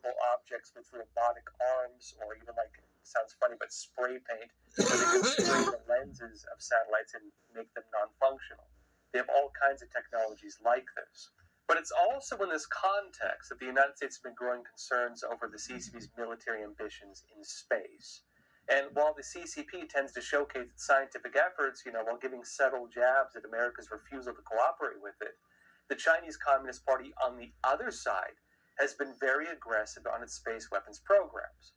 cylindrical objects with robotic arms, or even like, sounds funny, but spray paint, where they can spray the lenses of satellites and make them non-functional. They have all kinds of technologies like this. But it's also in this context that the United States has been growing concerns over the CCP's military ambitions in space. And while the CCP tends to showcase its scientific efforts, while giving subtle jabs at America's refusal to cooperate with it, the Chinese Communist Party, on the other side, has been very aggressive on its space weapons programs.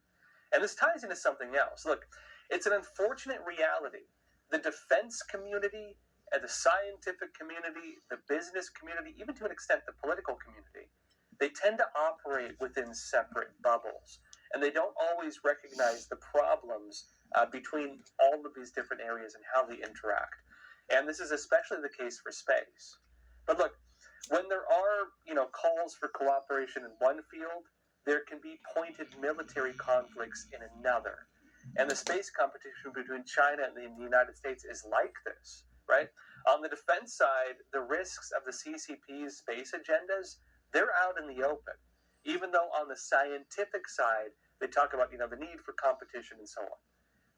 And this ties into something else. Look, it's an unfortunate reality. The defense community and the scientific community, the business community, even to an extent the political community, they tend to operate within separate bubbles. And they don't always recognize the problems between all of these different areas and how they interact. And this is especially the case for space. But look, when there are, calls for cooperation in one field, there can be pointed military conflicts in another. And the space competition between China and the United States is like this, right? On the defense side, the risks of the CCP's space agendas, they're out in the open. Even though on the scientific side, they talk about, the need for competition and so on.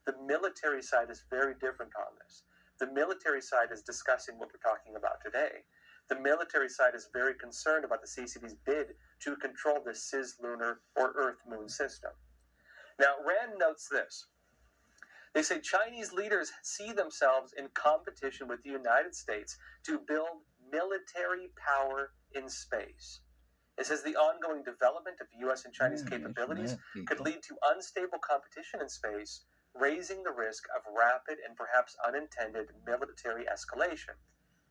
The military side is very different on this. The military side is discussing what we're talking about today. The military side is very concerned about the CCP's bid to control the cislunar or Earth-Moon system. Now, Rand notes this. They say Chinese leaders see themselves in competition with the United States to build military power in space. It says the ongoing development of U.S. and Chinese capabilities could lead to unstable competition in space, raising the risk of rapid and perhaps unintended military escalation.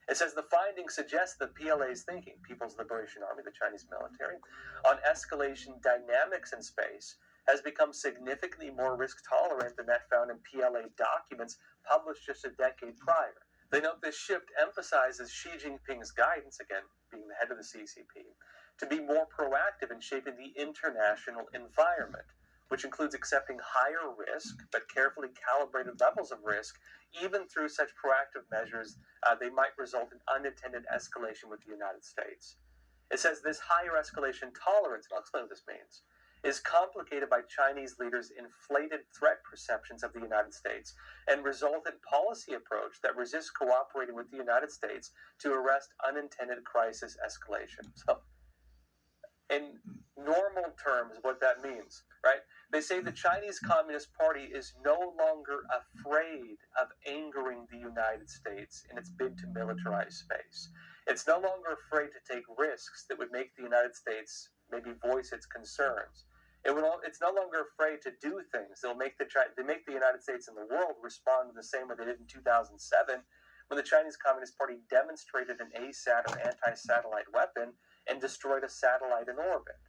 It says the findings suggest that PLA's thinking, People's Liberation Army, the Chinese military, on escalation dynamics in space has become significantly more risk-tolerant than that found in PLA documents published just a decade prior. They note this shift emphasizes Xi Jinping's guidance, again, being the head of the CCP, to be more proactive in shaping the international environment, which includes accepting higher risk, but carefully calibrated levels of risk, even through such proactive measures, they might result in unintended escalation with the United States. It says this higher escalation tolerance, and I'll explain what this means, is complicated by Chinese leaders' inflated threat perceptions of the United States and resultant policy approach that resists cooperating with the United States to arrest unintended crisis escalation. So, in normal terms, what that means, right? They say the Chinese Communist Party is no longer afraid of angering the United States in its bid to militarize space. It's no longer afraid to take risks that would make the United States maybe voice its concerns. It's no longer afraid to do things. They make the United States and the world respond in the same way they did in 2007 when the Chinese Communist Party demonstrated an ASAT or anti-satellite weapon and destroyed a satellite in orbit.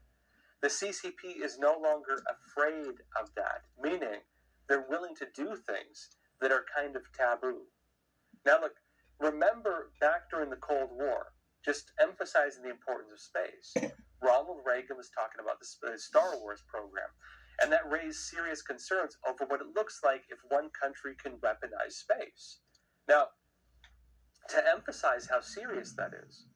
The CCP is no longer afraid of that, meaning they're willing to do things that are kind of taboo. Now look, remember back during the Cold War, just emphasizing the importance of space, Ronald Reagan was talking about the Star Wars program, and that raised serious concerns over what it looks like if one country can weaponize space. Now, to emphasize how serious that is,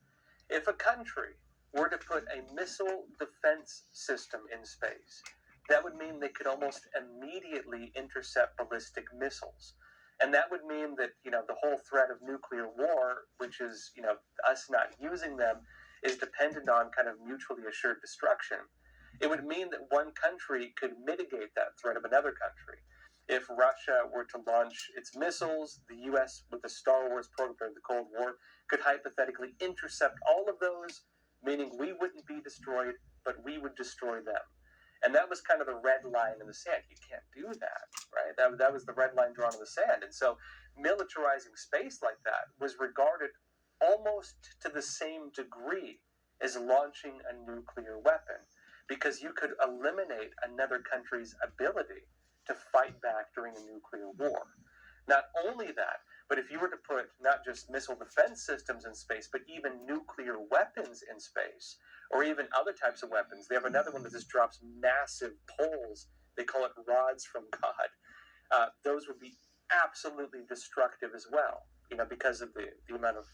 if a country were to put a missile defense system in space, that would mean they could almost immediately intercept ballistic missiles. And that would mean that, the whole threat of nuclear war, which is, us not using them, is dependent on kind of mutually assured destruction. It would mean that one country could mitigate that threat of another country. If Russia were to launch its missiles, the U.S., with the Star Wars program during the Cold War, could hypothetically intercept all of those, meaning we wouldn't be destroyed, but we would destroy them. And that was kind of the red line in the sand. You can't do that, right? That was the red line drawn in the sand. And so militarizing space like that was regarded almost to the same degree as launching a nuclear weapon, because you could eliminate another country's ability to fight back during a nuclear war. Not only that, but if you were to put not just missile defense systems in space, but even nuclear weapons in space, or even other types of weapons. They have another one that just drops massive poles. They call it rods from God. Those would be absolutely destructive as well, because of the amount of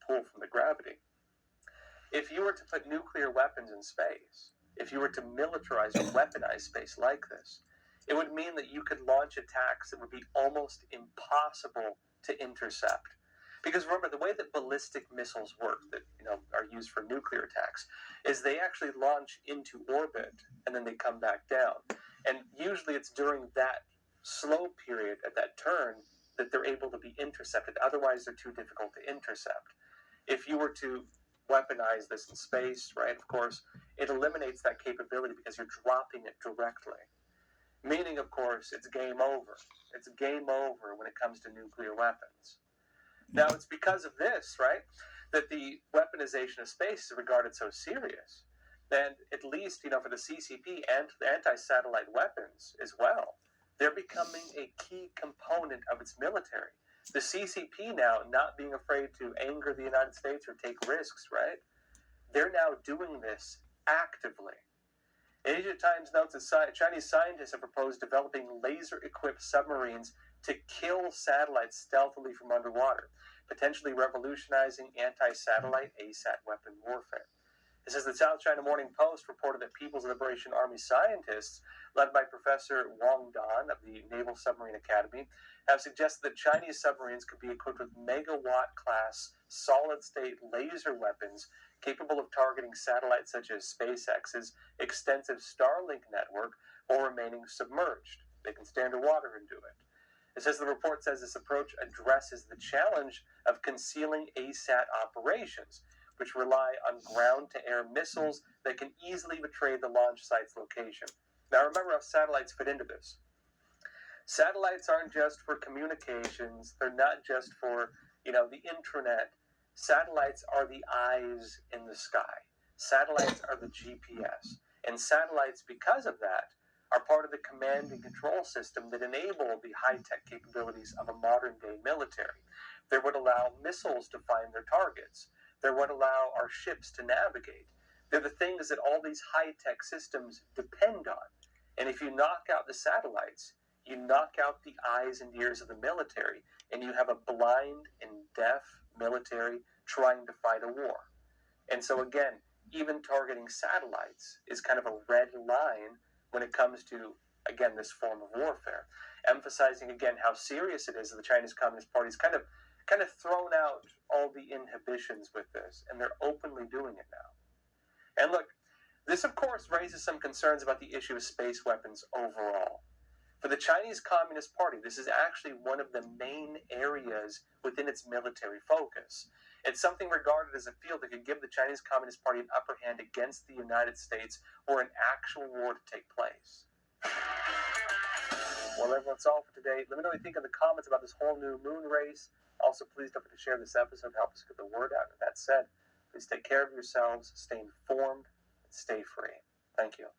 pull from the gravity. If you were to put nuclear weapons in space, if you were to militarize or weaponize space like this, it would mean that you could launch attacks that would be almost impossible to intercept. Because remember, the way that ballistic missiles work, that are used for nuclear attacks, is they actually launch into orbit and then they come back down. And usually it's during that slow period at that turn that they're able to be intercepted. Otherwise, they're too difficult to intercept. If you were to weaponize this in space, right, of course, it eliminates that capability because you're dropping it directly. Meaning, of course, it's game over. It's game over when it comes to nuclear weapons. Now, it's because of this, right, that the weaponization of space is regarded so serious. And at least, for the CCP and the anti-satellite weapons as well, they're becoming a key component of its military. The CCP now, not being afraid to anger the United States or take risks, right, they're now doing this actively. Asia Times notes that Chinese scientists have proposed developing laser-equipped submarines to kill satellites stealthily from underwater, potentially revolutionizing anti-satellite ASAT weapon warfare. It says the South China Morning Post reported that People's Liberation Army scientists, led by Professor Wang Dan of the Naval Submarine Academy, have suggested that Chinese submarines could be equipped with megawatt-class solid-state laser weapons capable of targeting satellites such as SpaceX's extensive Starlink network while remaining submerged. They can stay underwater and do it. It says the report says this approach addresses the challenge of concealing ASAT operations, which rely on ground-to-air missiles that can easily betray the launch site's location. Now remember how satellites fit into this. Satellites aren't just for communications. They're not just for, the intranet. Satellites are the eyes in the sky. Satellites are the GPS. And satellites, because of that, are part of the command and control system that enable the high-tech capabilities of a modern-day military. They would allow missiles to find their targets. They would allow our ships to navigate. They're the things that all these high-tech systems depend on. And if you knock out the satellites, you knock out the eyes and ears of the military, and you have a blind and deaf military trying to fight a war. And so again, even targeting satellites is kind of a red line when it comes to, again, this form of warfare. Emphasizing again how serious it is that the Chinese Communist Party has kind of thrown out all the inhibitions with this, and they're openly doing it now. And look, this of course raises some concerns about the issue of space weapons overall. For the Chinese Communist Party, this is actually one of the main areas within its military focus. It's something regarded as a field that could give the Chinese Communist Party an upper hand against the United States or an actual war to take place. Well, everyone, that's all for today. Let me know what you think in the comments about this whole new moon race. Also, please don't forget to share this episode to help us get the word out. And with that said, please take care of yourselves, stay informed, and stay free. Thank you.